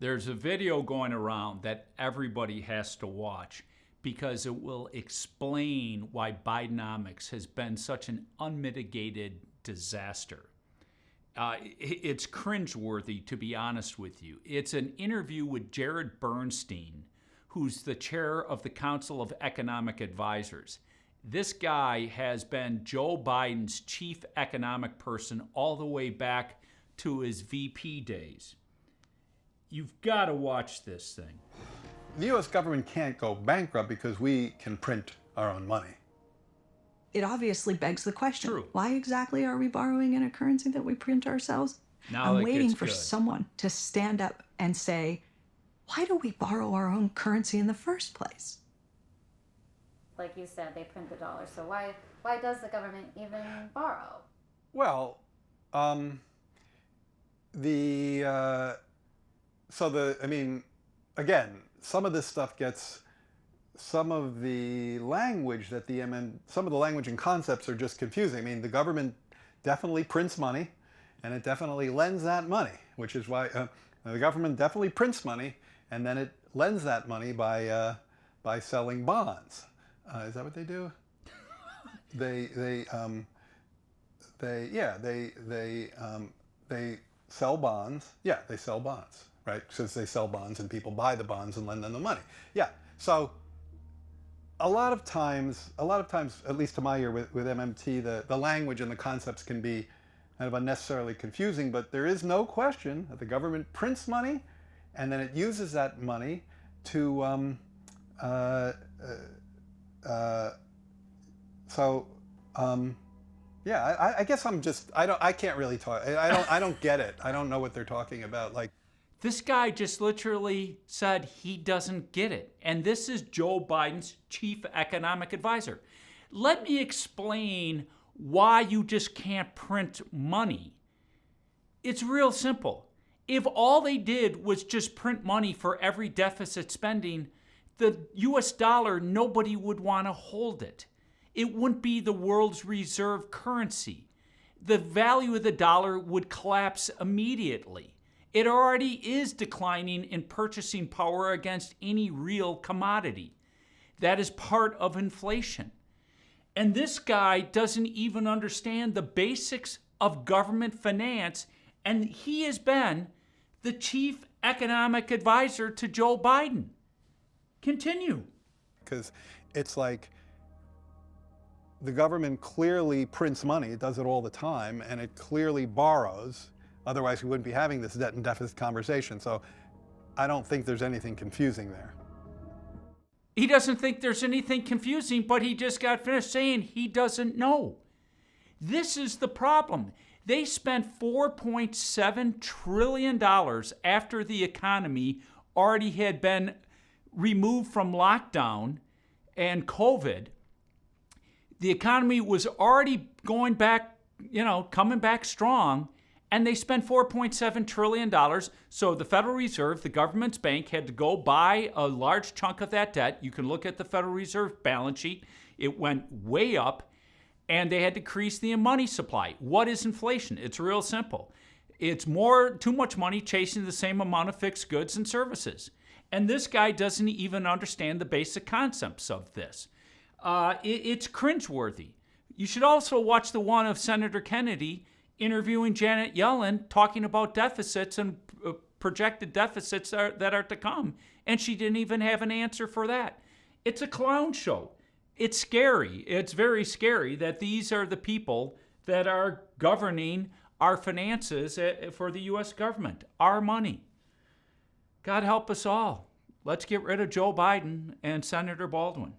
There's a video going around that everybody has to watch because it will explain why Bidenomics has been such an unmitigated disaster. It's cringeworthy, to be honest with you. It's an interview with Jared Bernstein, who's the chair of the Council of Economic Advisors. This guy has been Joe Biden's chief economic person all the way back to his VP days. You've got to watch this thing. The U.S. government can't go bankrupt because we can print our own money. It obviously begs the question, True. Why exactly are we borrowing in a currency that we print ourselves? Now I'm it waiting gets for good. someone to stand up and say, why do we borrow our own currency in the first place? Like you said, they print the dollar. So why does the government even borrow? Well, again, some of this stuff gets, some of the language and concepts are just confusing. I mean, the government definitely prints money, and it definitely lends that money, which is why the government definitely prints money, and then it lends that money by selling bonds. Is that what they do? They sell bonds. Yeah, they sell bonds, right? Since they sell bonds and people buy the bonds and lend them the money. Yeah. So a lot of times, at least to my ear with MMT, the language and the concepts can be kind of unnecessarily confusing, but there is no question that the government prints money and then it uses that money to I guess I can't really talk. I don't get it. I don't know what they're talking about. Like, This guy just literally said he doesn't get it. And this is Joe Biden's chief economic advisor. Let me explain why you just can't print money. It's real simple. If all they did was just print money for every deficit spending, the US dollar, nobody would want to hold it. It wouldn't be the world's reserve currency. The value of the dollar would collapse immediately. It already is declining in purchasing power against any real commodity. That is part of inflation. And this guy doesn't even understand the basics of government finance, and he has been the chief economic advisor to Joe Biden. Continue. because it's like the government clearly prints money. It does it all the time, and it clearly borrows. Otherwise, we wouldn't be having this debt and deficit conversation. So I don't think there's anything confusing there. He doesn't think there's anything confusing, but he just got finished saying he doesn't know. This is the problem. They spent $4.7 trillion after the economy already had been removed from lockdown and COVID. The economy was already going back, coming back strong, and they spent $4.7 trillion. So the Federal Reserve, the government's bank, had to go buy a large chunk of that debt. You can look at the Federal Reserve balance sheet. It went way up, and they had to increase the money supply. What is inflation? It's real simple. It's too much money chasing the same amount of fixed goods and services. And this guy doesn't even understand the basic concepts of this. It's cringeworthy. You should also watch the one of Senator Kennedy interviewing Janet Yellen, talking about deficits and projected deficits that are to come. And she didn't even have an answer for that. It's a clown show. It's scary. It's very scary that these are the people that are governing our finances for the U.S. government, our money. God help us all. Let's get rid of Joe Biden and Senator Baldwin.